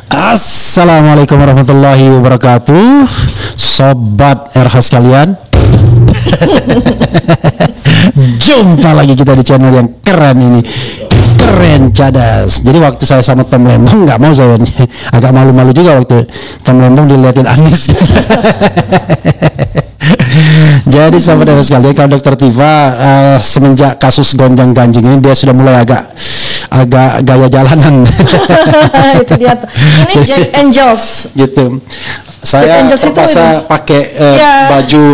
Assalamualaikum warahmatullahi wabarakatuh, sobat RH sekalian. Jumpa lagi kita di channel yang keren ini, keren cadas. Jadi waktu saya sama Tom Lembong nggak mau, saya agak malu-malu juga waktu Tom Lembong dilihatin Anies. Jadi sahabat RH sekalian, kalau Dokter Tifa semenjak kasus gonjang-ganjing ini dia sudah mulai agak gaya jalanan. Itu dia. Ini Jack Angels. Gitu. Saya terpaksa pakai baju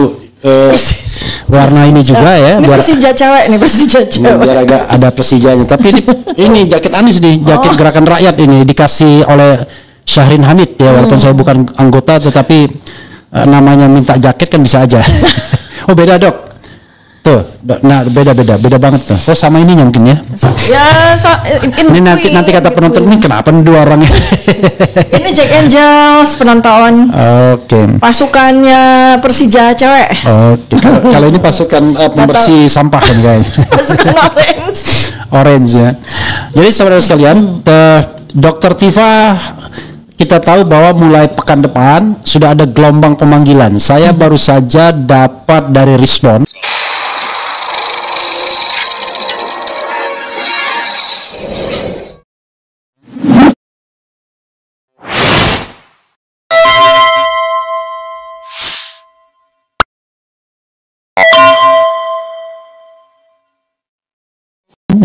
warna ini juga ya. Ini Persija cewek nih, Persija cewek. Biar agak ada Persijanya. Tapi ini jaket Anies nih, jaket Gerakan Rakyat ini dikasih oleh Syahrin Hamid ya. Walaupun saya bukan anggota, tetapi namanya minta jaket kan bisa aja. Oh beda dok. Tuh, nah beda banget tuh. Oh sama ininya mungkin ya. Ini nanti kata penonton ini kenapa dua orang? Ini Jack Angels penonton. Oke. Pasukannya Persija cewek. Oke. Kalau ini pasukan pembersih sampah kan guys. Pasukan orange. Orange ya. Jadi saudara sekalian, Dokter Tifa, kita tahu bahwa mulai pekan depan sudah ada gelombang pemanggilan. Saya baru saja dapat dari respon.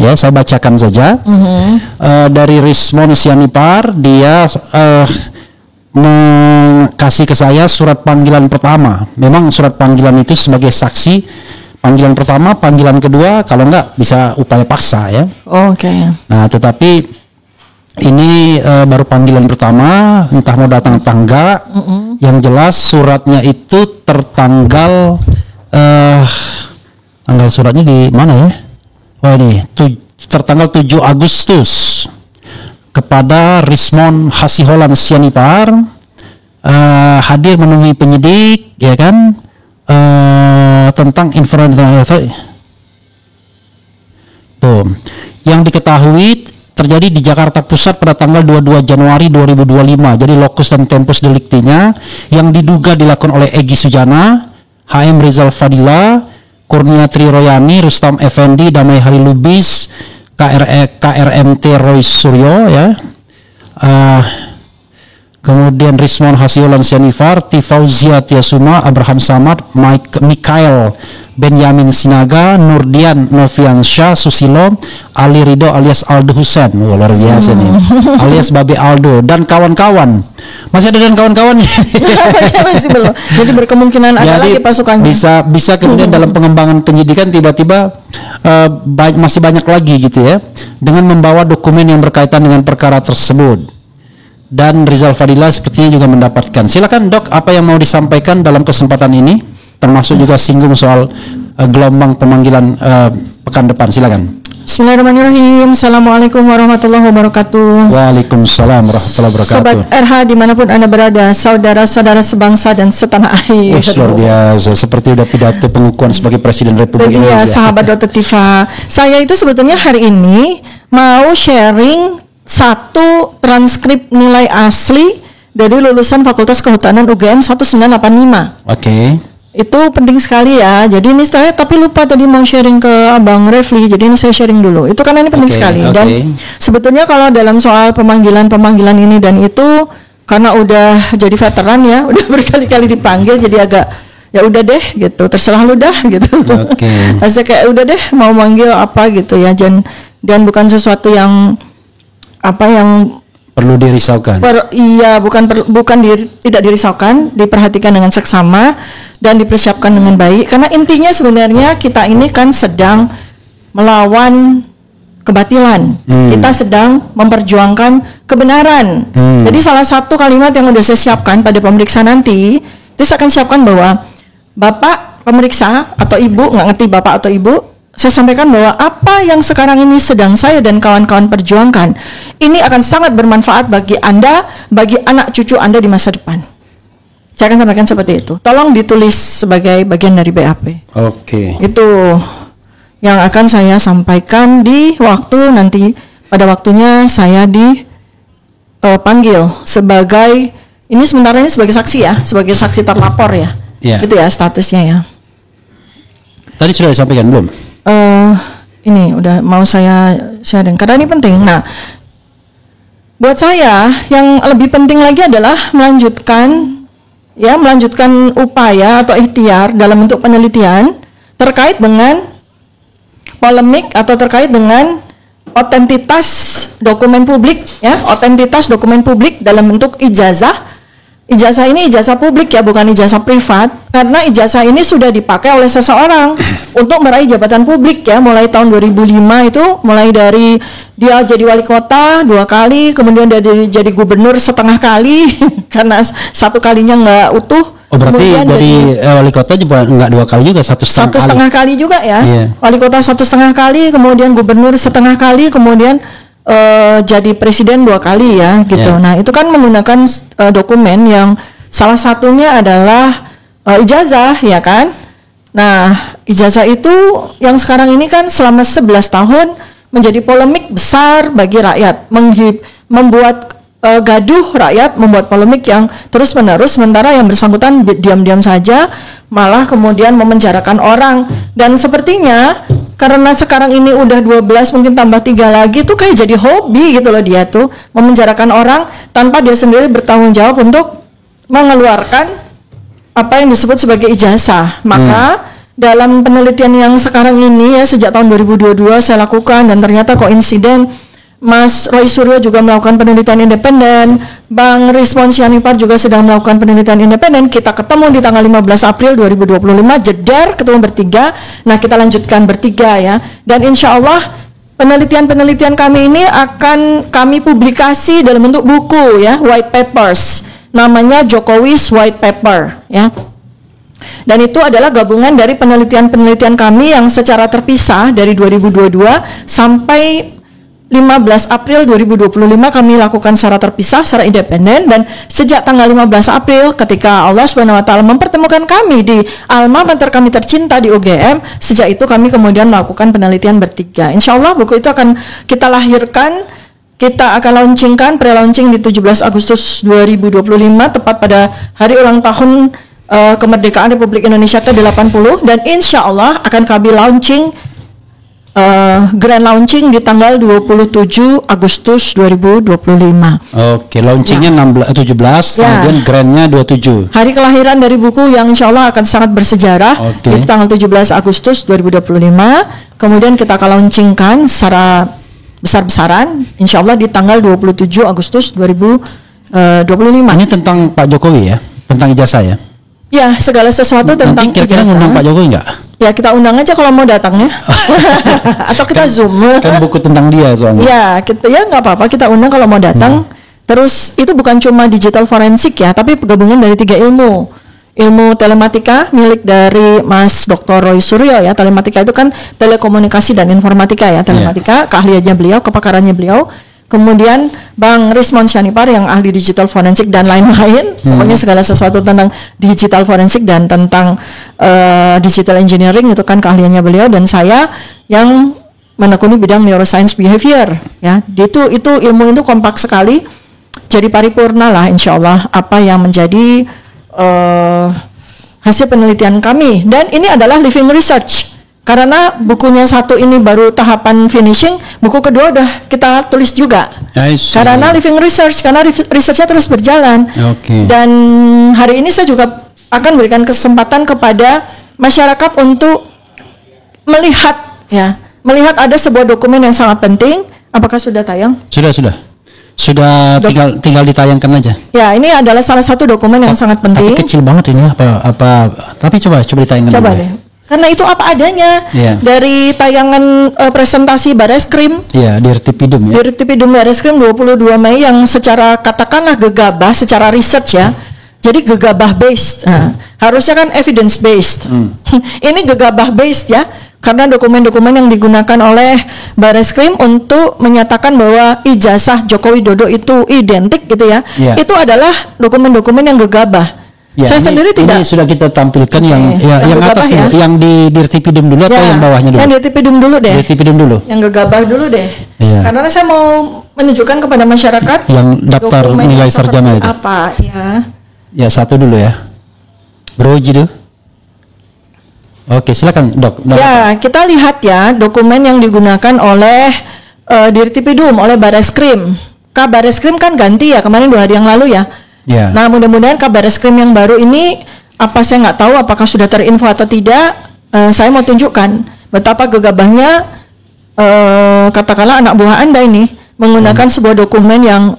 Ya, saya bacakan saja. Dari Rismon Sianipar, dia kasih ke saya surat panggilan pertama. Memang surat panggilan itu sebagai saksi panggilan pertama, panggilan kedua kalau enggak bisa upaya paksa ya. Oke. Nah, tetapi ini baru panggilan pertama, entah mau datang atau enggak. Yang jelas suratnya itu tertanggal tanggal suratnya di mana ya? Oh ini tertanggal 7 Agustus kepada Rismon Hasiholan Sianipar, hadir menemui penyidik ya kan, tentang informasi tuh yang diketahui terjadi di Jakarta Pusat pada tanggal 22 Januari 2025. Jadi lokus dan tempus deliktinya yang diduga dilakukan oleh Egy Sujana, HM Rizal Fadila, Kurnia Tri Royani, Rustam Effendi, Damai Hari Lubis, KRMT Roy Suryo ya. Kemudian Rismon Hasiholan Sianipar, Tifauzia Tiasuma, Abraham Samad, Mikael Benyamin Sinaga, Nurdian Noviansyah, Susilo, Ali Ridho alias Aldo Husen, luar biasa nih, alias Babe Aldo dan kawan-kawan. Masih ada dan kawan-kawannya. Masih belum. Jadi berkemungkinan ada lagi pasukannya. Bisa kemudian dalam pengembangan penyidikan tiba-tiba masih banyak lagi gitu ya, dengan membawa dokumen yang berkaitan dengan perkara tersebut. Dan Rizal Fadila sepertinya juga mendapatkan. Silakan dok, apa yang mau disampaikan dalam kesempatan ini, termasuk juga singgung soal gelombang pemanggilan pekan depan. Silakan. Bismillahirrahmanirrahim. Assalamualaikum warahmatullahi wabarakatuh. Waalaikumsalam warahmatullahi wabarakatuh. Sobat RH dimanapun Anda berada, saudara-saudara sebangsa dan setanah air. Luar biasa, seperti udah pidato pengukuhan sebagai Presiden Republik Indonesia. Sahabat Dokter Tifa, saya itu sebetulnya hari ini mau sharing satu transkrip nilai asli dari lulusan Fakultas Kehutanan UGM 1985. Oke. Itu penting sekali ya. Jadi ini saya tapi lupa tadi mau sharing ke Abang Refli. Jadi ini saya sharing dulu. Itu karena ini penting sekali. Dan sebetulnya kalau dalam soal pemanggilan ini dan itu karena udah jadi veteran ya, udah berkali-kali dipanggil, jadi agak ya udah deh gitu. Terserah lu dah gitu. Oke. Saya kayak udah deh mau manggil apa gitu ya. Dan bukan sesuatu yang perlu dirisaukan. Tidak dirisaukan, diperhatikan dengan seksama dan dipersiapkan dengan baik. Karena intinya sebenarnya kita ini kan sedang melawan kebatilan. Kita sedang memperjuangkan kebenaran. Jadi salah satu kalimat yang udah saya siapkan pada pemeriksaan nanti, itu saya akan siapkan bahwa Bapak pemeriksa atau Ibu, nggak ngerti Bapak atau Ibu, saya sampaikan bahwa apa yang sekarang ini sedang saya dan kawan-kawan perjuangkan ini akan sangat bermanfaat bagi Anda, bagi anak cucu Anda di masa depan. Saya akan sampaikan seperti itu. Tolong ditulis sebagai bagian dari BAP. Oke. Itu yang akan saya sampaikan di waktu nanti, pada waktunya saya panggil sebagai ini sementara ini sebagai saksi ya, sebagai saksi terlapor ya. Gitu ya statusnya ya. Tadi sudah disampaikan belum? Ini udah mau saya sharing karena ini penting. Nah, buat saya yang lebih penting lagi adalah melanjutkan upaya atau ikhtiar dalam bentuk penelitian terkait dengan polemik atau terkait dengan otentitas dokumen publik ya, otentitas dokumen publik dalam bentuk ijazah. Ijazah ini ijazah publik ya, bukan ijazah privat, karena ijazah ini sudah dipakai oleh seseorang untuk meraih jabatan publik ya, mulai tahun 2005 itu, mulai dari dia jadi wali kota 2 kali, kemudian dia jadi gubernur setengah kali karena satu kalinya nggak utuh. Oh berarti dari wali kota juga nggak 2 kali juga, satu setengah kali juga ya. Wali kota 1,5 kali, kemudian gubernur setengah kali, kemudian jadi presiden 2 kali ya gitu. Nah itu kan menggunakan dokumen yang salah satunya adalah ijazah ya kan. Nah ijazah itu yang sekarang ini kan selama 11 tahun menjadi polemik besar bagi rakyat, membuat gaduh rakyat, membuat polemik yang terus menerus, sementara yang bersangkutan diam-diam saja malah kemudian memenjarakan orang. Dan sepertinya karena sekarang ini udah 12 mungkin tambah 3 lagi tuh kayak jadi hobi gitu loh, dia tuh memenjarakan orang tanpa dia sendiri bertanggung jawab untuk mengeluarkan apa yang disebut sebagai ijazah. Maka dalam penelitian yang sekarang ini ya, sejak tahun 2022 saya lakukan, dan ternyata koinsiden Mas Roy Suryo juga melakukan penelitian independen, Bang Rizwan Sianipar juga sedang melakukan penelitian independen. Kita ketemu di tanggal 15 April 2025, jedar ketemu bertiga. Nah kita lanjutkan bertiga ya, dan insya Allah penelitian-penelitian kami ini akan kami publikasi dalam bentuk buku ya, white papers, namanya Jokowi's White Paper ya. Dan itu adalah gabungan dari penelitian-penelitian kami yang secara terpisah dari 2022 sampai 15 April 2025 kami lakukan secara terpisah, secara independen. Dan sejak tanggal 15 April ketika Allah SWT mempertemukan kami di alma mater kami tercinta di UGM, sejak itu kami kemudian melakukan penelitian bertiga. Insya Allah buku itu akan kita lahirkan, kita akan launchingkan, pre-launching di 17 Agustus 2025, tepat pada hari ulang tahun kemerdekaan Republik Indonesia ke-80, dan insya Allah akan kami launching grand launching di tanggal 27 Agustus 2025. Oke, launchingnya 17, kemudian grandnya 27. Hari kelahiran dari buku yang insya Allah akan sangat bersejarah, itu tanggal 17 Agustus 2025. Kemudian kita akan launchingkan secara besar-besaran insya Allah di tanggal 27 Agustus 2025. Ini tentang Pak Jokowi ya, tentang ijazah ya? Ya, segala sesuatu tentang ijazah. Nanti kira-kira undang Pak Jokowi nggak? Ya kita undang aja kalau mau datangnya. Atau kita Zoom. Kan buku tentang dia soalnya. Ya, kita ya nggak apa-apa, kita undang kalau mau datang. Terus itu bukan cuma digital forensik ya, tapi penggabungan dari 3 ilmu. Ilmu telematika milik dari Mas Dr. Roy Suryo ya. Telematika itu kan telekomunikasi dan informatika ya. Telematika keahliannya beliau, kepakarannya beliau. Kemudian Bang Rizwan Sianipar yang ahli digital forensik dan lain-lain. Pokoknya segala sesuatu tentang digital forensik dan tentang digital engineering itu kan keahliannya beliau, dan saya yang menekuni bidang neuroscience behavior ya. Itu ilmu itu kompak sekali. Jadi paripurna lah insya Allah apa yang menjadi hasil penelitian kami, dan ini adalah living research. Karena bukunya satu ini baru tahapan finishing, buku kedua udah kita tulis juga. Karena living research, karena researchnya terus berjalan. Dan hari ini saya juga akan berikan kesempatan kepada masyarakat untuk melihat ada sebuah dokumen yang sangat penting. Apakah sudah tayang? Sudah tinggal ditayangkan aja. Ya, ini adalah salah satu dokumen yang sangat penting. Tapi kecil banget ini tapi coba ditayangkan. Coba deh. Karena itu apa adanya dari tayangan presentasi Bareskrim. Iya, Dirtipidum ya. Dirtipidum Bareskrim 22 Mei yang secara katakanlah gegabah, secara research ya. Jadi gegabah based. Harusnya kan evidence based. Ini gegabah based ya. Karena dokumen-dokumen yang digunakan oleh Bareskrim untuk menyatakan bahwa ijazah Joko Widodo itu identik gitu ya. Itu adalah dokumen-dokumen yang gegabah. Ya, Saya sendiri tidak. Ini sudah kita tampilkan yang yang atas dulu, yang di dirtipidum dulu atau yang bawahnya dulu? Yang dirtipidum dulu deh. Dirtipidum dulu. Yang gegabah dulu deh. Iya. Karena saya mau menunjukkan kepada masyarakat yang daftar nilai sarjana itu. Apa ya? Ya, satu dulu ya. Beruji dulu. Oke, silakan Dok. Ya, kita lihat ya dokumen yang digunakan oleh Dirtipidum, oleh Bareskrim. Kabareskrim kan ganti ya kemarin 2 hari yang lalu ya. Ya. Nah, mudah-mudahan kabar reskrim yang baru ini, apa saya nggak tahu apakah sudah terinfo atau tidak. Saya mau tunjukkan betapa gegabahnya katakanlah anak buah Anda ini menggunakan sebuah dokumen yang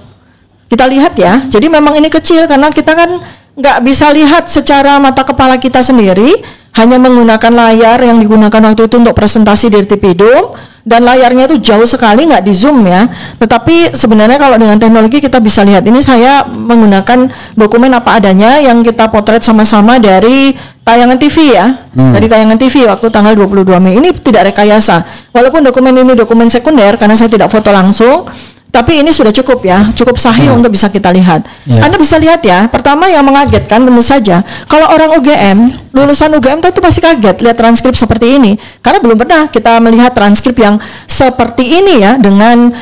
kita lihat ya. Jadi memang ini kecil karena kita kan nggak bisa lihat secara mata kepala kita sendiri, hanya menggunakan layar yang digunakan waktu itu untuk presentasi Dirtipidum. Dan layarnya itu jauh sekali, nggak di zoom ya. Tetapi sebenarnya kalau dengan teknologi kita bisa lihat. Ini saya menggunakan dokumen apa adanya yang kita potret sama-sama dari tayangan TV ya. Dari tayangan TV waktu tanggal 22 Mei. Ini tidak rekayasa. Walaupun dokumen ini dokumen sekunder karena saya tidak foto langsung. Tapi ini sudah cukup ya, cukup sahih untuk bisa kita lihat. Anda bisa lihat ya, pertama yang mengagetkan tentu saja, kalau orang UGM, lulusan UGM itu pasti kaget lihat transkrip seperti ini. Karena belum pernah kita melihat transkrip yang seperti ini ya, dengan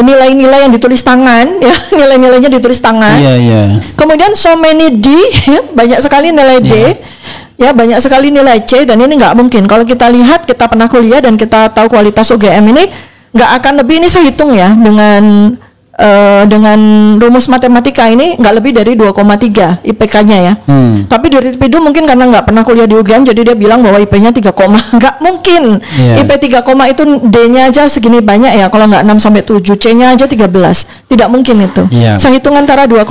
nilai-nilai yang ditulis tangan ya, nilai-nilainya ditulis tangan. Kemudian so many D, banyak sekali nilai D. Ya, banyak sekali nilai C, dan ini nggak mungkin. Kalau kita lihat, kita pernah kuliah dan kita tahu kualitas UGM ini, nggak akan lebih, ini saya hitung ya dengan rumus matematika ini nggak lebih dari 2,3 IPK-nya ya. Tapi di Dirtipidum mungkin karena nggak pernah kuliah di UGM jadi dia bilang bahwa IP-nya 3, nggak mungkin. IP 3, itu D-nya aja segini banyak ya, kalau nggak 6 sampai 7, C-nya aja 13. Tidak mungkin itu. Saya hitung antara 2,0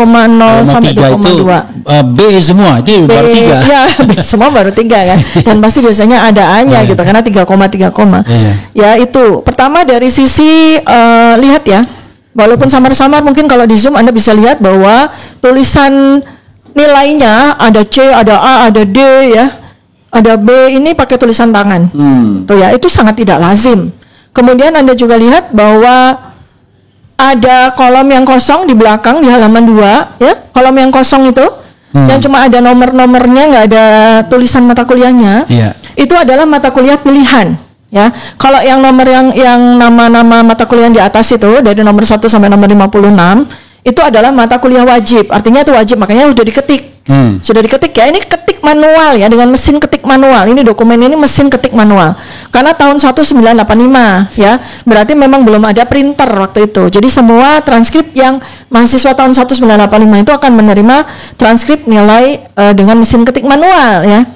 sampai 2,2. B semua itu baru 3. Ya, B semua baru 3 kan. Dan pasti biasanya ada A-nya gitu karena 3, ya itu. Pertama dari sisi lihat ya. Walaupun samar-samar mungkin kalau di Zoom Anda bisa lihat bahwa tulisan nilainya ada C, ada A, ada D ya. Ada B, ini pakai tulisan tangan. Tuh ya, itu sangat tidak lazim. Kemudian Anda juga lihat bahwa ada kolom yang kosong di belakang di halaman 2 ya. Kolom yang kosong itu yang cuma ada nomor-nomornya, nggak ada tulisan mata kuliahnya. Itu adalah mata kuliah pilihan. Ya, kalau yang nomor yang nama-nama mata kuliah di atas itu dari nomor 1 sampai nomor 56 itu adalah mata kuliah wajib. Artinya itu wajib, makanya sudah diketik. Sudah diketik ya. Ini ketik manual ya, dengan mesin ketik manual. Ini dokumen ini mesin ketik manual. Karena tahun 1985 ya. Berarti memang belum ada printer waktu itu. Jadi semua transkrip yang mahasiswa tahun 1985 itu akan menerima transkrip nilai dengan mesin ketik manual ya.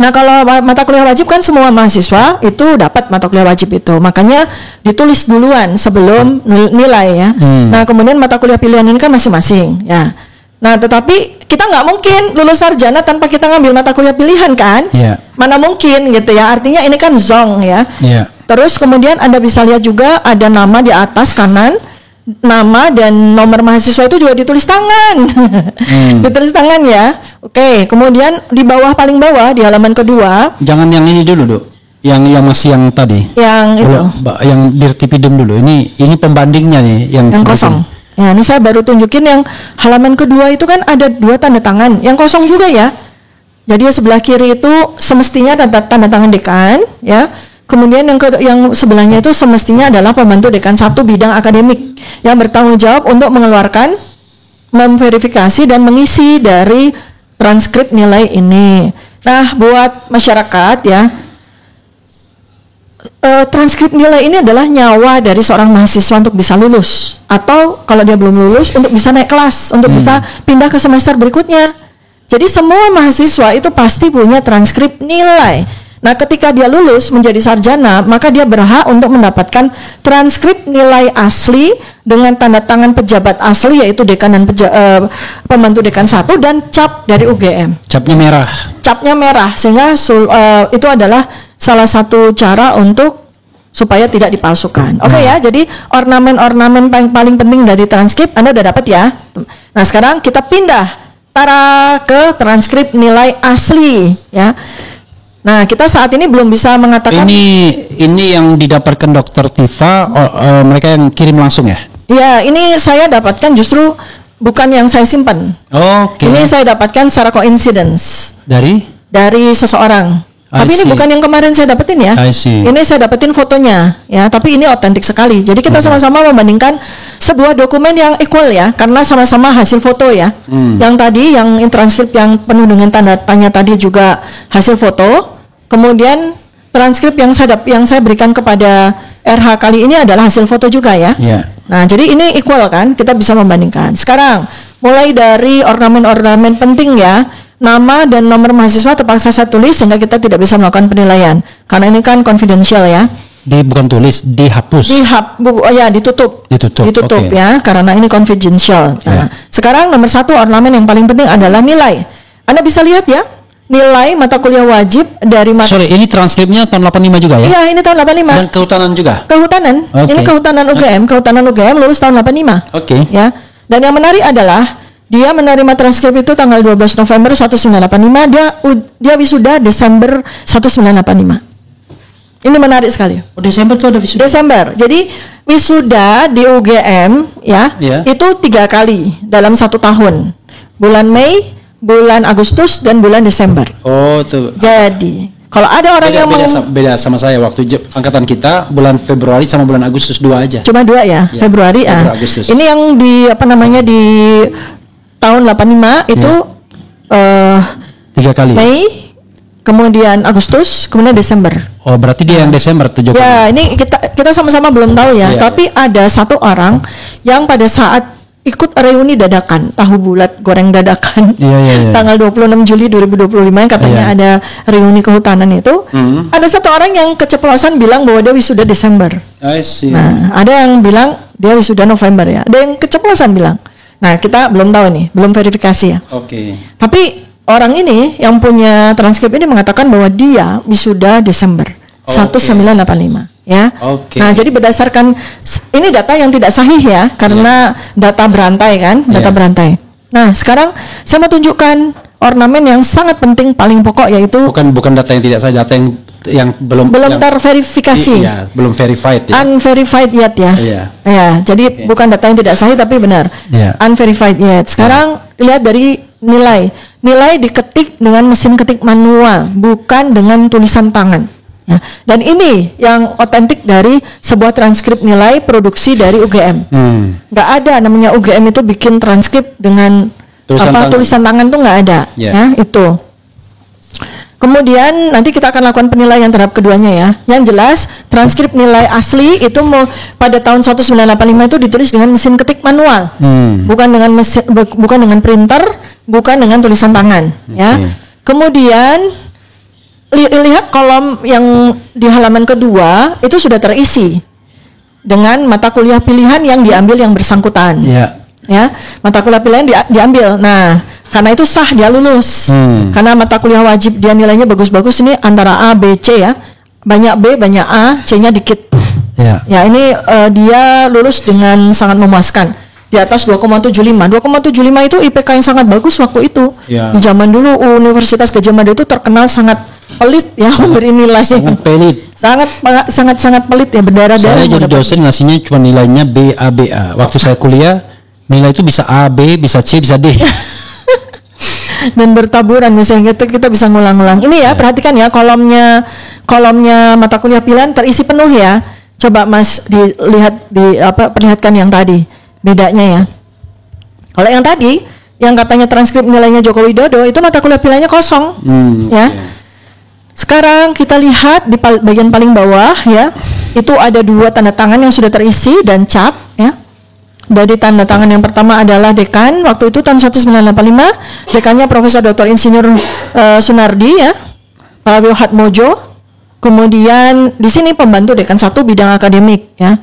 Nah, kalau mata kuliah wajib kan semua mahasiswa itu dapat mata kuliah wajib itu. Makanya ditulis duluan sebelum nilai ya. Nah, kemudian mata kuliah pilihan ini kan masing-masing ya. Nah, tetapi kita nggak mungkin lulus sarjana tanpa kita ngambil mata kuliah pilihan kan? Mana mungkin gitu ya. Artinya ini kan zong ya. Terus kemudian Anda bisa lihat juga ada nama di atas kanan. Nama dan nomor mahasiswa itu juga ditulis tangan. Ditulis tangan ya. Oke, kemudian di bawah, paling bawah di halaman kedua. Jangan yang ini dulu, Dok. Yang masih yang tadi. Yang itu. Yang Dirtipidum dulu. Ini pembandingnya nih yang kosong. Ya, ini saya baru tunjukin yang halaman kedua itu kan ada 2 tanda tangan. Yang kosong juga ya. Jadi sebelah kiri itu semestinya tanda tangan dekan ya. Kemudian yang sebelahnya itu semestinya adalah pembantu dekan 1 bidang akademik yang bertanggung jawab untuk mengeluarkan, memverifikasi dan mengisi dari transkrip nilai ini. Nah, buat masyarakat ya, transkrip nilai ini adalah nyawa dari seorang mahasiswa untuk bisa lulus, atau kalau dia belum lulus untuk bisa naik kelas, untuk bisa pindah ke semester berikutnya. Jadi semua mahasiswa itu pasti punya transkrip nilai. Nah, ketika dia lulus menjadi sarjana, maka dia berhak untuk mendapatkan transkrip nilai asli dengan tanda tangan pejabat asli, yaitu dekan dan pembantu dekan 1 dan cap dari UGM. Capnya merah. Capnya merah, sehingga itu adalah salah satu cara untuk supaya tidak dipalsukan. Oke ya, jadi ornamen-ornamen paling penting dari transkrip Anda udah dapat ya. Nah, sekarang kita pindah ke transkrip nilai asli ya. Nah, kita saat ini belum bisa mengatakan ini yang didapatkan Dokter Tifa, mereka yang kirim langsung ya? Ya, ini saya dapatkan justru bukan yang saya simpan. Oke. Ini saya dapatkan secara coincidence dari seseorang. Tapi ini bukan yang kemarin saya dapetin ya. Ini saya dapetin fotonya ya, tapi ini otentik sekali. Jadi kita sama-sama membandingkan sebuah dokumen yang equal ya, karena sama-sama hasil foto ya. Yang tadi yang transkrip yang penuh dengan tanda tanya tadi juga hasil foto. Kemudian transkrip yang saya berikan kepada RH kali ini adalah hasil foto juga ya. Nah, jadi ini equal kan, kita bisa membandingkan. Sekarang mulai dari ornamen-ornamen penting ya. Nama dan nomor mahasiswa terpaksa saya tulis sehingga kita tidak bisa melakukan penilaian karena ini kan confidential ya. Bukan tulis, dihapus. Ditutup okay. Ya, karena ini confidential. Nah, sekarang nomor 1 ornamen yang paling penting adalah nilai. Anda bisa lihat ya, nilai mata kuliah wajib dari Sorry, ini transkripnya tahun 85 juga ya? Iya, ini tahun 85. Dan kehutanan juga? Kehutanan. Okay. Ini kehutanan UGM lulus tahun 85. Oke. Ya. Dan yang menarik adalah dia menerima transkrip itu tanggal 12 November 1985, dia wisuda Desember 1985. Ini menarik sekali. Desember itu ada wisuda? Desember. Jadi wisuda di UGM ya, itu 3 kali dalam 1 tahun. Bulan Mei, bulan Agustus, dan bulan Desember. Oh, tuh. Jadi kalau ada orang yang beda sama saya waktu angkatan kita bulan Februari sama bulan Agustus 2 aja. Cuma 2 ya, Februari. Agustus. Ini yang di di tahun 85 itu 3 kali. Mei, kemudian Agustus, kemudian Desember. Oh, berarti dia yang Desember 7 kali. Ya, ini kita sama-sama belum tahu ya. Tapi ada 1 orang yang pada saat ikut reuni dadakan, tahu bulat goreng dadakan. Tanggal 26 Juli 2025 yang katanya ada reuni kehutanan itu. Ada 1 orang yang keceplosan bilang bahwa dia wisuda Desember. Nah, ada yang bilang dia wisuda November ya. Ada yang keceplosan bilang. Nah, kita belum tahu nih, belum verifikasi ya. Oke. Tapi orang ini yang punya transkrip ini mengatakan bahwa dia wisuda Desember 1985 ya. Nah, jadi berdasarkan ini data yang tidak sahih ya, karena data berantai kan, data berantai. Nah, sekarang saya mau tunjukkan ornamen yang sangat penting paling pokok yaitu bukan data yang tidak sahih, data yang belum terverifikasi. Iya, belum verified ya. Unverified yet ya. Ya, jadi bukan data yang tidak sahih tapi benar. Unverified yet. Sekarang lihat dari nilai. Nilai diketik dengan mesin ketik manual, bukan dengan tulisan tangan. Ya. Dan ini yang otentik dari sebuah transkrip nilai produksi dari UGM. Nggak ada namanya UGM itu bikin transkrip dengan tulisan tangan tuh nggak ada. Ya, itu. Kemudian nanti kita akan lakukan penilaian terhadap keduanya ya. Yang jelas transkrip nilai asli itu pada tahun 1985 itu ditulis dengan mesin ketik manual, bukan dengan printer, bukan dengan tulisan tangan. Ya. Kemudian lihat kolom yang di halaman kedua itu sudah terisi dengan mata kuliah pilihan yang diambil yang bersangkutan. Ya, mata kuliah pilihan diambil. Nah, karena itu sah dia lulus. Karena mata kuliah wajib dia nilainya bagus-bagus ini antara A, B, C ya. Banyak B, banyak A, C-nya dikit. Ya, ini dia lulus dengan sangat memuaskan. Di atas 2,75. 2,75 itu IPK yang sangat bagus waktu itu. Di zaman dulu Universitas Gadjah Mada itu terkenal sangat pelit ya, memberi nilai. Sangat pelit. Sangat pelit ya, berdarah-darah. Saya jadi dosen ngasihnya cuma nilainya B, A, B, A. Waktu saya kuliah nilai itu bisa A, B, bisa C, bisa D. Dan bertaburan misalnya kita bisa ngulang-ngulang. Ini ya, perhatikan ya kolomnya mata kuliah pilihan terisi penuh ya. Coba Mas perlihatkan yang tadi bedanya ya. Kalau yang tadi yang katanya transkrip nilainya Joko Widodo itu mata kuliah pilihannya kosong. Ya. Sekarang kita lihat di bagian paling bawah ya. Itu ada 2 tanda tangan yang sudah terisi dan cap ya. Dari tanda tangan yang pertama adalah dekan waktu itu tahun 1985, dekannya Profesor Dr. Insinyur Sunardi ya, Pak Wilhatmojo. Kemudian di sini pembantu dekan 1 bidang akademik ya,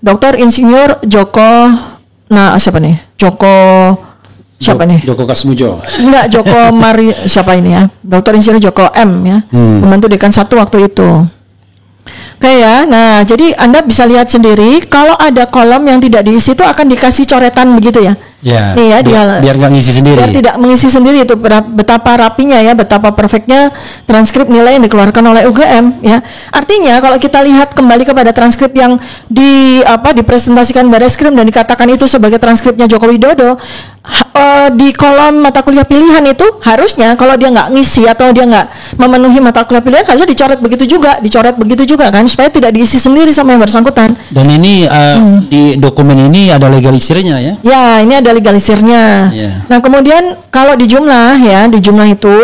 Dr. Insinyur Joko Kasmujo. Enggak, Joko Mari siapa ini ya, Dr. Insinyur Joko M ya, pembantu dekan 1 waktu itu. Oke ya, nah jadi Anda bisa lihat sendiri kalau ada kolom yang tidak diisi itu akan dikasih coretan begitu ya. Ya, Nih ya, biar nggak ngisi sendiri. Biar tidak mengisi sendiri, itu betapa rapinya ya, betapa perfectnya transkrip nilai yang dikeluarkan oleh UGM ya. Artinya kalau kita lihat kembali kepada transkrip yang dipresentasikan Bareskrim dan dikatakan itu sebagai transkripnya Joko Widodo, di kolom mata kuliah pilihan itu harusnya kalau dia nggak ngisi atau dia nggak memenuhi mata kuliah pilihan harusnya dicoret begitu juga kan, supaya tidak diisi sendiri sama yang bersangkutan. Dan ini di dokumen ini ada legalisirnya ya? Ya, ini ada legalisirnya. Yeah. Nah, kemudian kalau di jumlah itu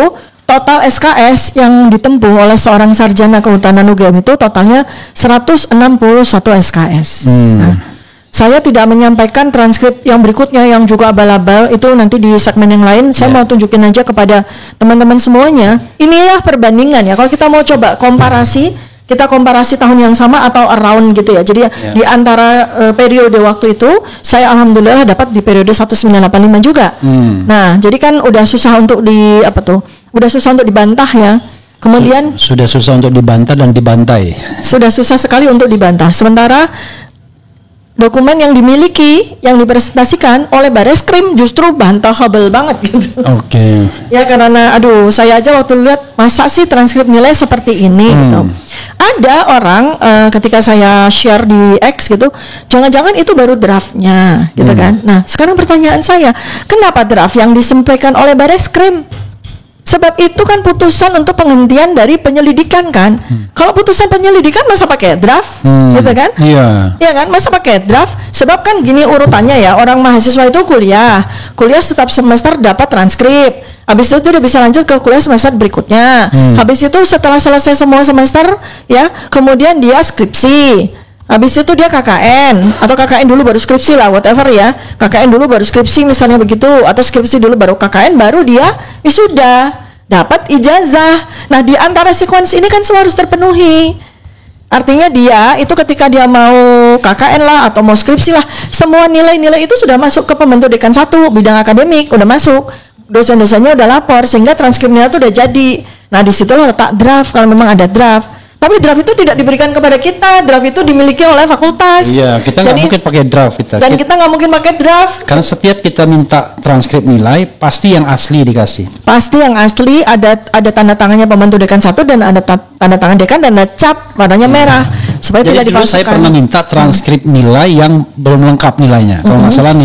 total SKS yang ditempuh oleh seorang sarjana kehutanan UGM itu totalnya 161 SKS. Nah, saya tidak menyampaikan transkrip yang berikutnya yang juga abal-abal, itu nanti di segmen yang lain. Saya mau tunjukin aja kepada teman-teman semuanya. Inilah perbandingan ya. Kalau kita mau coba kita komparasi tahun yang sama atau around gitu ya. Jadi di antara periode waktu itu saya alhamdulillah dapat di periode 1985 juga. Nah, jadi kan udah susah untuk udah susah untuk dibantah ya. Kemudian sudah susah untuk dibantah dan dibantai. Sudah susah sekali untuk dibantah. Sementara dokumen yang dimiliki, yang dipresentasikan oleh Bareskrim justru bantahable banget gitu. Oke. Ya karena saya aja waktu lihat masa sih transkrip nilai seperti ini gitu. Ada orang ketika saya share di X gitu, jangan-jangan itu baru draftnya gitu kan. Nah sekarang pertanyaan saya, kenapa draft yang disampaikan oleh Bareskrim? Sebab itu kan putusan untuk penghentian dari penyelidikan kan. Kalau putusan penyelidikan masa pakai draft, gitu kan? Iya. Iya kan, masa pakai draft? Sebab kan gini urutannya ya, orang mahasiswa itu kuliah setiap semester dapat transkrip. Habis itu udah bisa lanjut ke kuliah semester berikutnya. Habis itu setelah selesai semua semester ya, kemudian dia skripsi. Habis itu dia KKN atau KKN dulu baru skripsi lah, whatever ya. KKN dulu baru skripsi misalnya begitu, atau skripsi dulu baru KKN, baru dia wisuda dapat ijazah. Nah, di antara sequence ini kan semua harus terpenuhi. Artinya dia itu ketika dia mau KKN lah atau mau skripsi lah, semua nilai-nilai itu sudah masuk ke pembentuk dekan 1 bidang akademik, udah masuk. Dosen-dosennya udah lapor sehingga transkripnya itu udah jadi. Nah, disitulah letak draft kalau memang ada draft. Tapi draft itu tidak diberikan kepada kita, draft itu dimiliki oleh fakultas. Iya, kita nggak mungkin pakai draft kita. Dan kita nggak mungkin pakai draft. Karena setiap kita minta transkrip nilai, pasti yang asli dikasih. Pasti yang asli, ada tanda tangannya pembantu dekan 1 dan ada tanda tangan dekan dan ada cap warnanya merah supaya jadi tidak dipalsukan. Jadi saya pernah minta transkrip nilai yang belum lengkap nilainya. Kalau nggak salah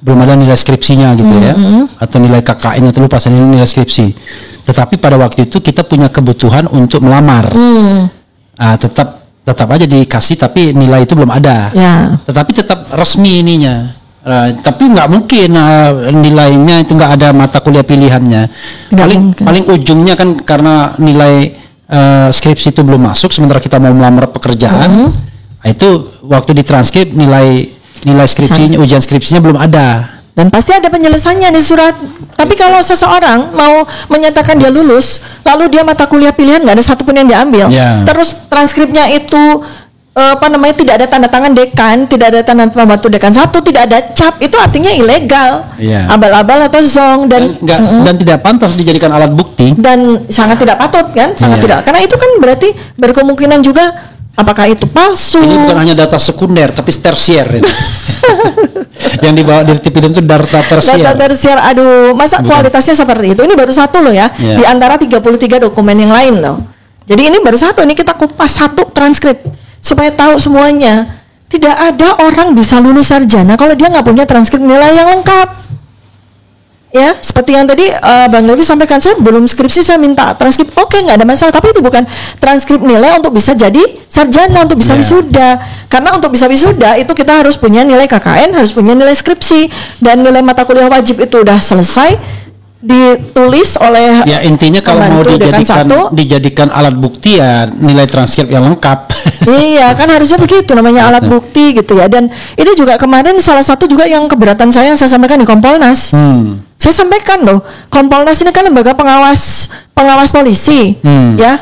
belum ada nilai skripsinya gitu ya, atau nilai KKN atau lupa saya nilai skripsi. Tetapi pada waktu itu kita punya kebutuhan untuk melamar, tetap aja dikasih, tapi nilai itu belum ada. Ya. Tetapi tetap resmi ininya. Tapi nggak mungkin nilainya itu nggak ada mata kuliah pilihannya. Paling ujungnya kan karena nilai skripsi itu belum masuk, sementara kita mau melamar pekerjaan, itu waktu ditranskrip nilai skripsinya, ujian skripsinya belum ada. Dan pasti ada penyelesaiannya di surat. Tapi kalau seseorang mau menyatakan dia lulus, lalu dia mata kuliah pilihan nggak ada satupun yang diambil, terus transkripnya itu tidak ada tanda tangan dekan, tidak ada tanda pembantu dekan 1, tidak ada cap, itu artinya ilegal, abal-abal atau zong dan tidak pantas dijadikan alat bukti. Dan sangat tidak patut kan, tidak. Karena itu kan berarti berkemungkinan juga apakah itu palsu. Ini bukan hanya data sekunder tapi tersier ini. Yang dibawa dari TPDM itu data tersier. Data tersier, masa kualitasnya seperti itu? Ini baru satu loh ya, di antara 33 dokumen yang lain loh. Jadi ini baru satu, ini kita kupas satu transkrip supaya tahu semuanya. Tidak ada orang bisa lulus sarjana kalau dia nggak punya transkrip nilai yang lengkap. Ya, seperti yang tadi Bang Levi sampaikan, saya belum skripsi saya minta transkrip, oke, nggak ada masalah, tapi itu bukan transkrip nilai untuk bisa jadi sarjana, untuk bisa wisuda. Karena untuk bisa wisuda itu kita harus punya nilai KKN, harus punya nilai skripsi, dan nilai mata kuliah wajib itu udah selesai, ditulis oleh ya, intinya kalau mau dijadikan alat bukti ya nilai transkrip yang lengkap. Iya kan harusnya begitu, namanya alat bukti gitu ya. Dan ini juga kemarin salah satu juga yang keberatan saya sampaikan di Kompolnas. Saya sampaikan loh, Kompolnas ini kan lembaga pengawas polisi, ya.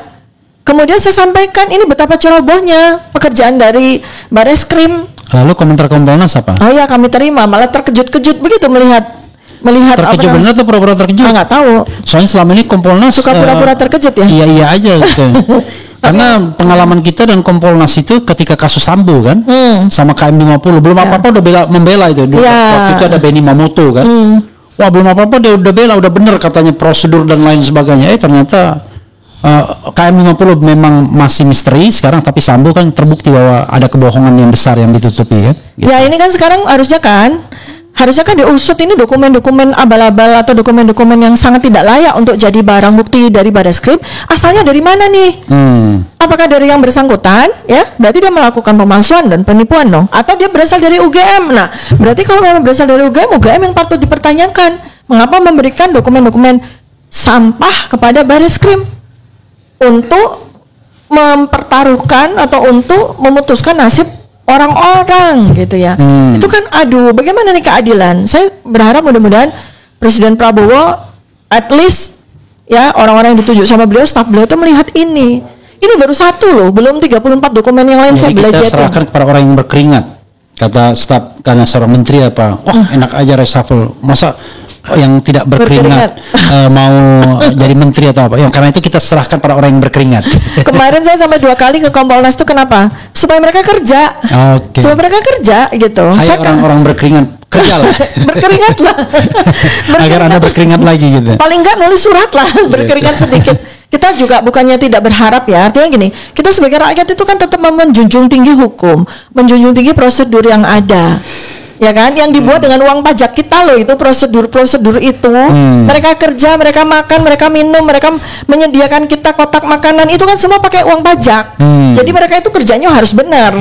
Kemudian saya sampaikan ini betapa cerobohnya pekerjaan dari Bareskrim. Lalu komentar Kompolnas apa? Oh ya, kami terima, malah terkejut-kejut begitu melihat terkejut benar atau pura-pura terkejut? Nggak tahu. Soalnya selama ini Kompolnas suka pura-pura terkejut ya. Iya aja gitu. Karena pengalaman kita dan Kompolnas itu ketika kasus Sambo kan, sama KM50 belum apa-apa udah membela itu. Waktu itu ada Benny Mamoto kan. Wah belum apa-apa dia udah bela, udah bener katanya prosedur dan lain sebagainya. Ternyata KM50 memang masih misteri sekarang, tapi Sambo kan terbukti bahwa ada kebohongan yang besar yang ditutupi kan. Gitu. Ya ini kan sekarang harusnya kan diusut ini dokumen-dokumen abal-abal atau dokumen-dokumen yang sangat tidak layak untuk jadi barang bukti dari Barreskrim. Asalnya dari mana nih? Apakah dari yang bersangkutan? Ya, berarti dia melakukan pemalsuan dan penipuan dong. Atau dia berasal dari UGM? Nah, berarti kalau memang berasal dari UGM yang patut dipertanyakan. Mengapa memberikan dokumen-dokumen sampah kepada Barreskrim untuk mempertaruhkan atau untuk memutuskan nasib orang-orang gitu ya. Itu kan aduh, bagaimana nih keadilan? Saya berharap mudah-mudahan Presiden Prabowo at least ya orang-orang yang ditunjuk sama beliau, staf beliau itu melihat ini. Ini baru satu loh, belum 34 dokumen yang lain. Jadi saya belajar. Kita serahkan kepada orang yang berkeringat. Kata staf karena seorang menteri apa? Wah, enak aja reshuffle. Masa yang tidak berkeringat mau jadi menteri atau apa? Karena itu kita serahkan pada orang yang berkeringat. Kemarin saya sampai 2 kali ke Kompolnas itu kenapa? Supaya mereka kerja. Supaya mereka kerja gitu. Hai orang-orang berkeringat, kerjalah. Berkeringatlah. Agar Anda berkeringat lagi gitu. Paling enggak nulis surat lah, berkeringat sedikit. Kita juga bukannya tidak berharap ya. Artinya gini, kita sebagai rakyat itu kan tetap menjunjung tinggi hukum, menjunjung tinggi prosedur yang ada. Ya kan, yang dibuat dengan uang pajak kita loh, itu prosedur itu. Mereka kerja, mereka makan, mereka minum, mereka menyediakan kita kotak makanan, itu kan semua pakai uang pajak. Jadi mereka itu kerjanya harus benar.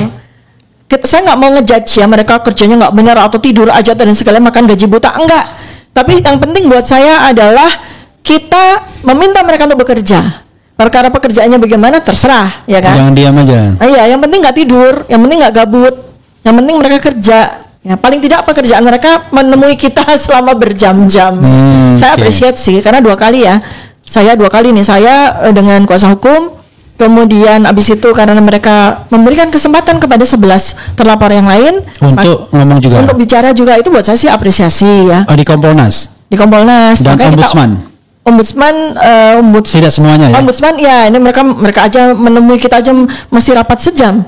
Saya nggak mau ngejudge ya mereka kerjanya nggak benar atau tidur aja dan segala makan gaji buta, enggak. Tapi yang penting buat saya adalah kita meminta mereka untuk bekerja. Perkara pekerjaannya bagaimana terserah, ya kan? Jangan diam aja. Iya, yang penting nggak tidur, yang penting nggak gabut, yang penting mereka kerja. Ya, paling tidak pekerjaan mereka menemui kita selama berjam-jam. Saya apresiasi karena 2 kali ya. Saya 2 kali nih, saya dengan kuasa hukum, kemudian abis itu karena mereka memberikan kesempatan kepada 11 terlapor yang lain untuk ngomong juga. Untuk bicara juga, itu buat saya sih apresiasi ya. Di Kompolnas. Di Kompolnas. Dan Ombudsman. Ombudsman tidak semuanya ya. Ombudsman ya, ini mereka aja menemui kita aja masih rapat sejam.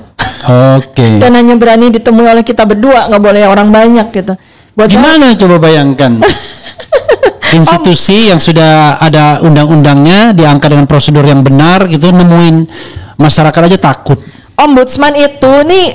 Dan hanya berani ditemui oleh kita berdua, nggak boleh orang banyak gitu. Buat gimana saya, coba bayangkan institusi yang sudah ada undang-undangnya diangkat dengan prosedur yang benar gitu, nemuin masyarakat aja takut. Ombudsman itu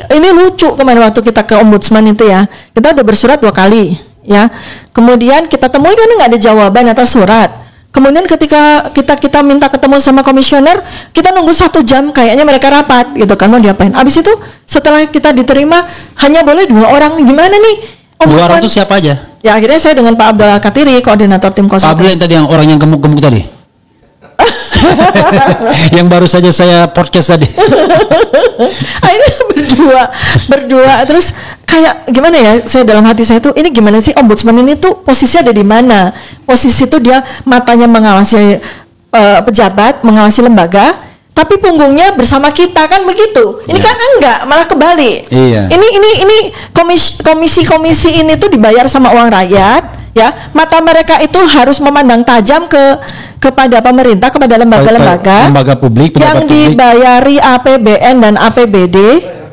ini lucu, kemarin waktu kita ke Ombudsman itu ya, kita udah bersurat 2 kali ya. Kemudian kita temui kan nggak ada jawaban atas surat. Kemudian ketika kita minta ketemu sama komisioner, kita nunggu 1 jam, kayaknya mereka rapat gitu kan, mau diapain. Abis itu setelah kita diterima hanya boleh 2 orang, gimana nih? 2 orang itu siapa aja? Ya akhirnya saya dengan Pak Abdul Katiri, koordinator tim 03. Pak Abdul yang tadi yang orang yang gemuk-gemuk tadi. Yang baru saja saya podcast tadi. Akhirnya berdua terus kayak gimana ya, saya dalam hati saya tuh, ini gimana sih ombudsman ini tuh posisinya ada di mana? Posisi tuh dia matanya mengawasi pejabat, mengawasi lembaga, tapi punggungnya bersama kita kan begitu. Ini kan enggak, malah kebalik. Iya. Ini komisi ini tuh dibayar sama uang rakyat, ya. Mata mereka itu harus memandang tajam kepada pemerintah, kepada lembaga publik yang dibayari APBN dan APBD,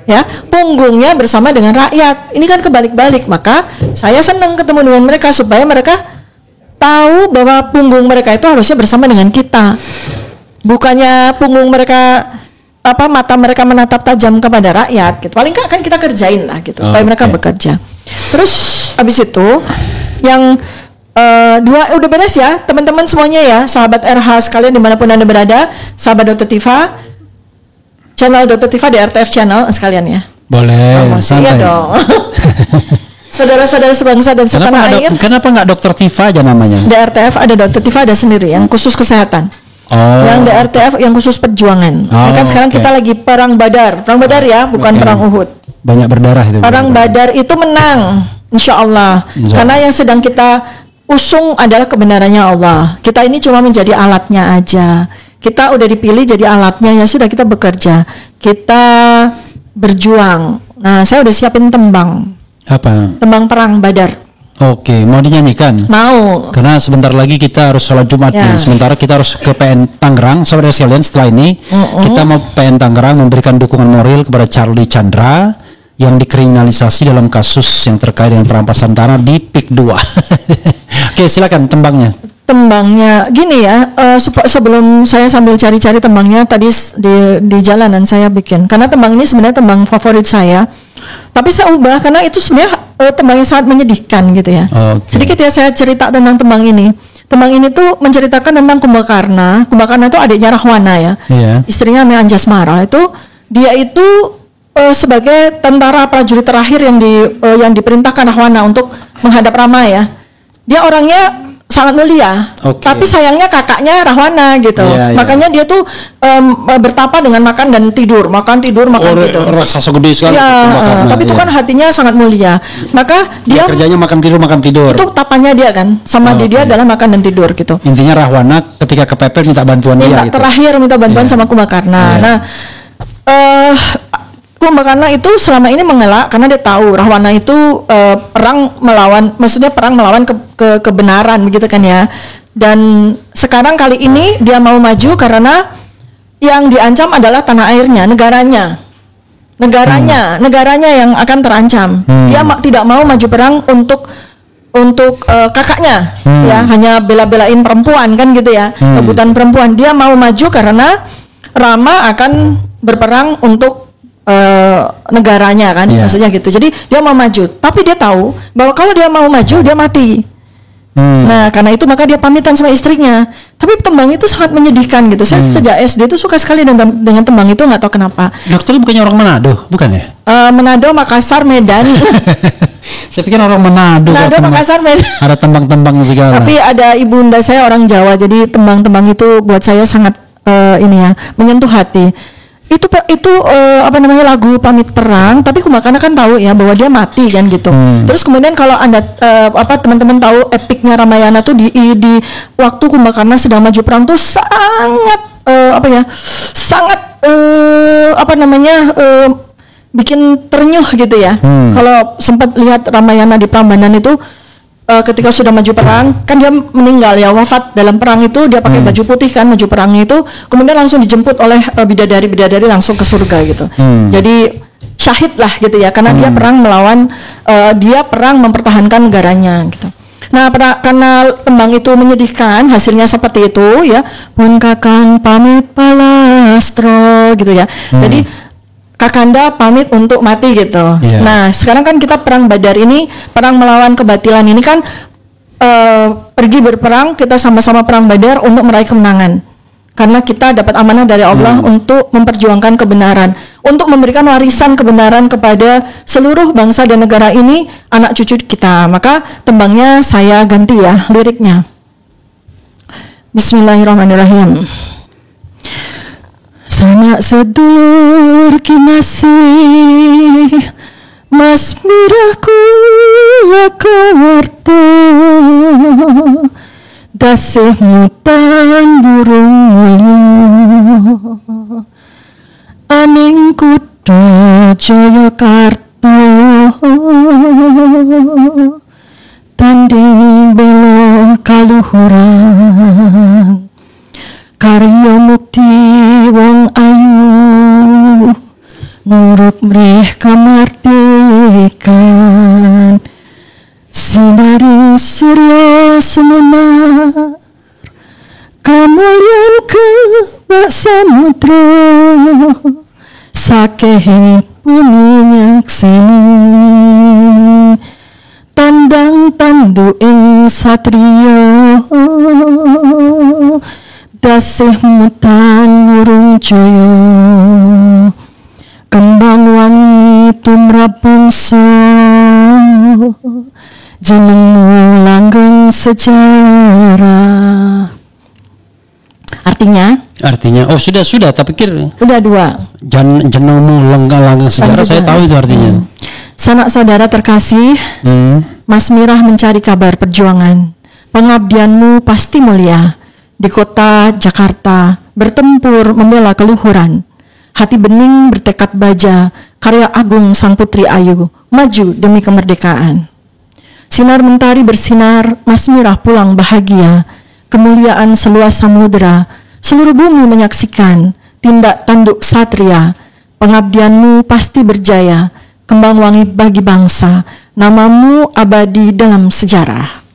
ya, punggungnya bersama dengan rakyat. Ini kan kebalik-balik. Maka saya senang ketemu dengan mereka supaya mereka tahu bahwa punggung mereka itu harusnya bersama dengan kita. Bukannya punggung mereka mata mereka menatap tajam kepada rakyat gitu. Paling nggak kan kita kerjain lah gitu supaya mereka bekerja. Terus habis itu yang 2 udah beres ya teman-teman semuanya ya, sahabat RH sekalian dimanapun Anda berada, sahabat Dr. Tifa, channel Dr. Tifa di RTF channel sekalian ya. Boleh. Iya dong. Saudara-saudara sebangsa dan setanah air. Kenapa nggak Dr. Tifa aja namanya? Di RTF ada Dr. Tifa ada sendiri yang khusus kesehatan. Yang di RTF yang khusus perjuangan. Kan sekarang kita lagi perang Badar ya, bukan perang Uhud. Banyak berdarah itu. Perang Badar itu menang, insya Allah. Karena yang sedang kita usung adalah kebenarannya Allah. Kita ini cuma menjadi alatnya aja. Kita udah dipilih jadi alatnya, ya sudah kita bekerja, kita berjuang. Nah, saya udah siapin tembang. Apa? Tembang perang Badar. Oke, mau dinyanyikan? Mau. Karena sebentar lagi kita harus sholat Jumat Ya. nih. Sementara kita harus ke PN Tangerang. Saudara sekalian, setelah ini kita mau PN Tangerang memberikan dukungan moral kepada Charlie Chandra yang dikriminalisasi dalam kasus yang terkait dengan perampasan tanah di PIK 2. Oke, silakan tembangnya. Tembangnya gini ya, sebelum saya sambil cari-cari tembangnya tadi di jalanan saya bikin, karena tembang ini sebenarnya tembang favorit saya, tapi saya ubah karena itu sebenarnya tembang yang sangat menyedihkan gitu ya. Oke. Sedikit ya saya cerita tentang tembang ini. Tembang ini tuh menceritakan tentang Kumbakarna. Kumbakarna itu adiknya Rahwana ya, istrinya Ame Anjasmara. Itu dia itu sebagai tentara prajurit terakhir yang diperintahkan Rahwana untuk menghadap Rama ya. Dia orangnya sangat mulia, tapi sayangnya kakaknya Rahwana gitu. Makanya dia tuh bertapa dengan makan dan tidur, makan tidur. Raksasa gede sekali. Tapi itu kan hatinya sangat mulia. Maka dia kerjanya makan tidur. Itu tapannya dia kan, sama dia adalah makan dan tidur gitu. Intinya Rahwana ketika kepepet minta bantuan dia. Gitu. Terakhir minta bantuan sama Kumbakarna. Nah, Kumbakarna itu selama ini mengelak karena dia tahu Rahwana itu perang melawan kebenaran begitu kan ya. Dan sekarang kali ini dia mau maju karena yang diancam adalah tanah airnya, negaranya yang akan terancam. Dia tidak mau maju perang untuk kakaknya, ya hanya bela-belain perempuan kan gitu ya, rebutan perempuan. Dia mau maju karena Rama akan berperang untuk negaranya kan, maksudnya gitu. Jadi dia mau maju, tapi dia tahu bahwa kalau dia mau maju dia mati. Nah karena itu maka dia pamitan sama istrinya. Tapi tembang itu sangat menyedihkan gitu. Saya sejak SD itu suka sekali dengan tembang itu, nggak tahu kenapa. Dokter bukannya orang Manado, bukan ya? Manado, Makassar, Medan. Saya pikir orang Manado, Makassar, Medan. Ada tembang-tembang segala. Tapi ada ibunda saya orang Jawa, jadi tembang-tembang itu buat saya sangat menyentuh hati. Itu lagu pamit perang, tapi Kumbakarna kan tahu ya bahwa dia mati kan gitu. Terus kemudian kalau Anda teman-teman tahu epiknya Ramayana tuh di waktu Kumbakarna sedang maju perang tuh sangat bikin ternyuh gitu ya. Kalau sempat lihat Ramayana di Prambanan itu ketika sudah maju perang, kan dia meninggal ya, wafat dalam perang itu, dia pakai baju putih kan, maju perangnya itu, kemudian langsung dijemput oleh bidadari langsung ke surga gitu. Jadi syahid lah gitu ya, karena dia perang mempertahankan negaranya gitu. Nah, karena tembang itu menyedihkan, hasilnya seperti itu ya, pun kakang pamit palastro gitu ya. Jadi Kakanda pamit untuk mati gitu. Nah, sekarang kan kita perang Badar ini, perang melawan kebatilan ini kan pergi berperang, kita sama-sama perang Badar untuk meraih kemenangan. Karena kita dapat amanah dari Allah untuk memperjuangkan kebenaran, untuk memberikan warisan kebenaran kepada seluruh bangsa dan negara ini, anak cucu kita. Maka tembangnya saya ganti ya liriknya. Bismillahirrahmanirrahim. Sanak sedulur kinasih, Mas mirahku lakawarta, dasih mutan burung mulya, aning kutha Jayakarta, tanding bela kaluhuran, karya mukti wong ayu, ngurup mrih kamardikan, sinaring surya sumunar, kamulyan kebak samudra, sakehing puni nyakseni, tandang tandu ing satriya, dasih mutan wurung jaya, kembang wangi tumrap bangsa, jenengmu langgeng sejarah. Artinya sudah tak pikir udah dua. Jenengmu langgeng sejarah, saya tahu itu artinya. Sanak saudara terkasih, Mas Mirah mencari kabar perjuangan. Pengabdianmu pasti mulia. Di kota Jakarta, bertempur membela keluhuran. Hati bening bertekad baja, karya agung sang putri ayu, maju demi kemerdekaan. Sinar mentari bersinar, Mas Mirah pulang bahagia. Kemuliaan seluas samudera, seluruh bumi menyaksikan. Tindak tanduk satria, pengabdianmu pasti berjaya. Kembang wangi bagi bangsa, namamu abadi dalam sejarah.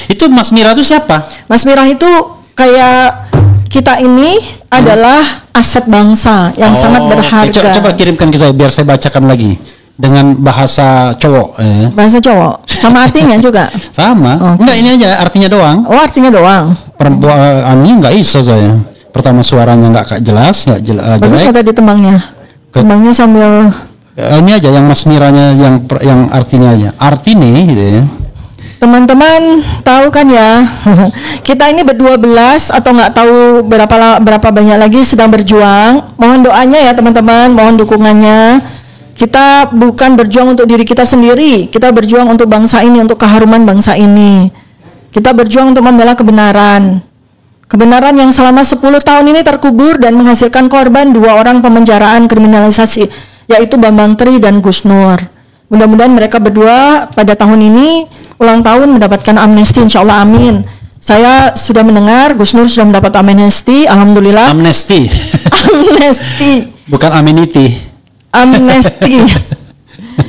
Itu Mas Mirah itu siapa? Mas Mirah itu kayak kita ini adalah aset bangsa yang sangat berharga. Coba kirimkan ke saya biar saya bacakan lagi dengan bahasa cowok. Bahasa cowok, sama artinya juga. Sama. Okay. Enggak, ini aja artinya doang. Oh, artinya doang. Perempuan ini nggak iso saya. Pertama suaranya nggak jelas, Bagus jelek. kata di tembangnya. Tembangnya sambil ini aja yang Mas Mirahnya yang artinya aja. Artine gitu ya. Teman-teman tahu kan ya, kita ini ber-12 atau nggak tahu berapa banyak lagi sedang berjuang. Mohon doanya ya teman-teman, mohon dukungannya. Kita bukan berjuang untuk diri kita sendiri, kita berjuang untuk bangsa ini, untuk keharuman bangsa ini. Kita berjuang untuk membela kebenaran. Kebenaran yang selama 10 tahun ini terkubur dan menghasilkan korban 2 orang pemenjaraan kriminalisasi, yaitu Bambang Tri dan Gus Nur. Mudah-mudahan mereka berdua pada tahun ini ulang tahun mendapatkan amnesti, insya Allah, amin. Saya sudah mendengar Gus Nur sudah mendapat amnesti, alhamdulillah. Amnesti. Amnesti. Bukan amenity. Amnesti.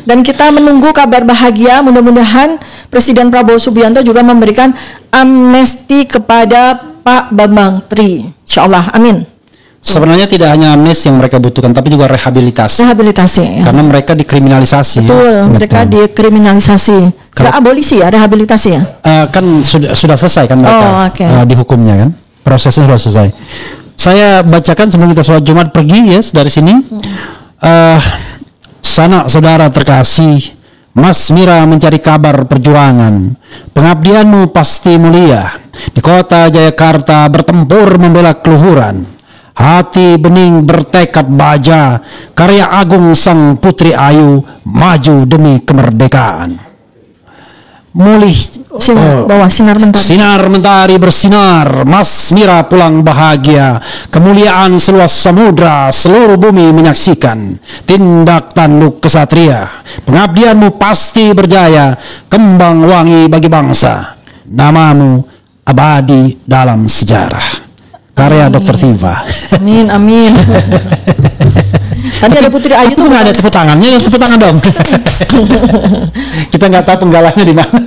Dan kita menunggu kabar bahagia, mudah-mudahan Presiden Prabowo Subianto juga memberikan amnesti kepada Pak Bambang Tri, insya Allah, amin. Sebenarnya tidak hanya amnesti yang mereka butuhkan, tapi juga rehabilitasi. Rehabilitasi. Karena mereka dikriminalisasi. Betul, mereka dikriminalisasi. Nggak abolisi ya, rehabilitasi ya. Kan sudah selesai kan mereka dihukumnya kan, prosesnya sudah selesai. Saya bacakan sebelum kita sholat Jumat pergi ya dari sini. Sanak saudara terkasih, Mas Mirah mencari kabar perjuangan. Pengabdianmu pasti mulia. Di kota Jayakarta bertempur membela keluhuran. Hati bening bertekad baja, karya agung sang putri ayu, maju demi kemerdekaan. Mulih bawah sinar mentari. Sinar mentari bersinar, Mas Mirah pulang bahagia. Kemuliaan seluas samudra, seluruh bumi menyaksikan. Tindak tanduk kesatria, pengabdianmu pasti berjaya. Kembang wangi bagi bangsa, namamu abadi dalam sejarah. Karya Dr. Tiva. Amin, amin. Tadi ada Putri Ayu tuh nggak ada tepuk tangannya, tepuk tangan dong. Kita nggak tahu penggalaknya di mana.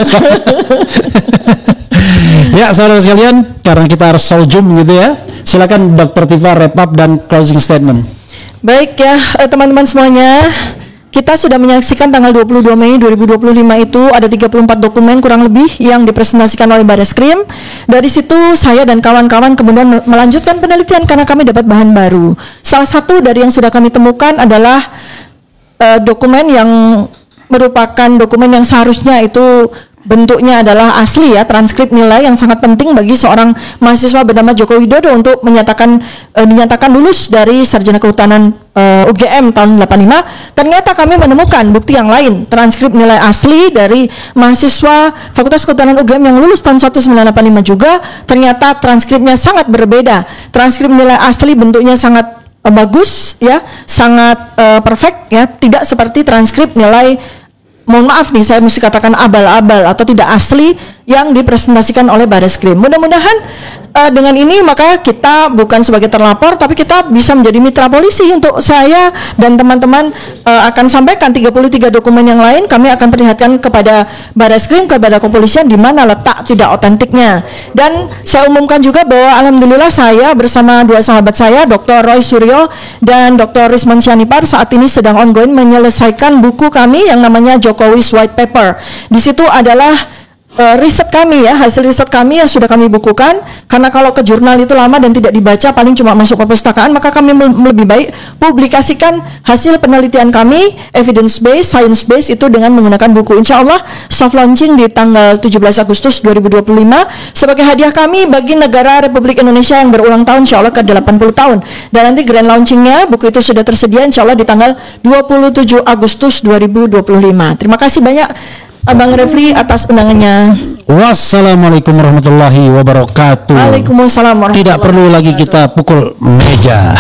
Ya, saudara sekalian, karena kita harus Zoom gitu ya. Silakan Dr. Tiva wrap up dan closing statement. Baik ya, teman-teman semuanya. Kita sudah menyaksikan tanggal 22 Mei 2025 itu ada 34 dokumen kurang lebih yang dipresentasikan oleh Bareskrim. Dari situ saya dan kawan-kawan kemudian melanjutkan penelitian karena kami dapat bahan baru. Salah satu dari yang sudah kami temukan adalah dokumen yang merupakan dokumen yang seharusnya itu bentuknya adalah asli ya, transkrip nilai yang sangat penting bagi seorang mahasiswa bernama Joko Widodo untuk dinyatakan lulus dari Sarjana Kehutanan UGM tahun 85. Ternyata kami menemukan bukti yang lain, transkrip nilai asli dari mahasiswa Fakultas Kehutanan UGM yang lulus tahun 1985 juga, ternyata transkripnya sangat berbeda. Transkrip nilai asli bentuknya sangat bagus ya, sangat perfect ya, tidak seperti transkrip nilai, mohon maaf nih, saya mesti katakan abal-abal atau tidak asli yang dipresentasikan oleh Bareskrim. Mudah-mudahan dengan ini maka kita bukan sebagai terlapor, tapi kita bisa menjadi mitra polisi. Untuk saya dan teman-teman akan sampaikan 33 dokumen yang lain, kami akan perlihatkan kepada Bareskrim, kepada kepolisian di mana letak tidak otentiknya. Dan saya umumkan juga bahwa alhamdulillah saya bersama dua sahabat saya, Dr. Roy Suryo dan Dr. Risman Syanipar, saat ini sedang ongoing menyelesaikan buku kami yang namanya Jokowi's White Paper. Di situ adalah riset kami ya, hasil riset kami yang sudah kami bukukan, karena kalau ke jurnal itu lama dan tidak dibaca, paling cuma masuk perpustakaan, maka kami lebih baik publikasikan hasil penelitian kami, evidence based, science based itu dengan menggunakan buku. Insya Allah soft launching di tanggal 17 Agustus 2025 sebagai hadiah kami bagi negara Republik Indonesia yang berulang tahun insya Allah ke 80 tahun. Dan nanti grand launchingnya buku itu sudah tersedia insya Allah di tanggal 27 Agustus 2025. Terima kasih banyak Abang Refli atas undangannya. Wassalamualaikum warahmatullahi wabarakatuh. Waalaikumsalam warahmatullahi wabarakatuh. Tidak perlu lagi kita pukul meja.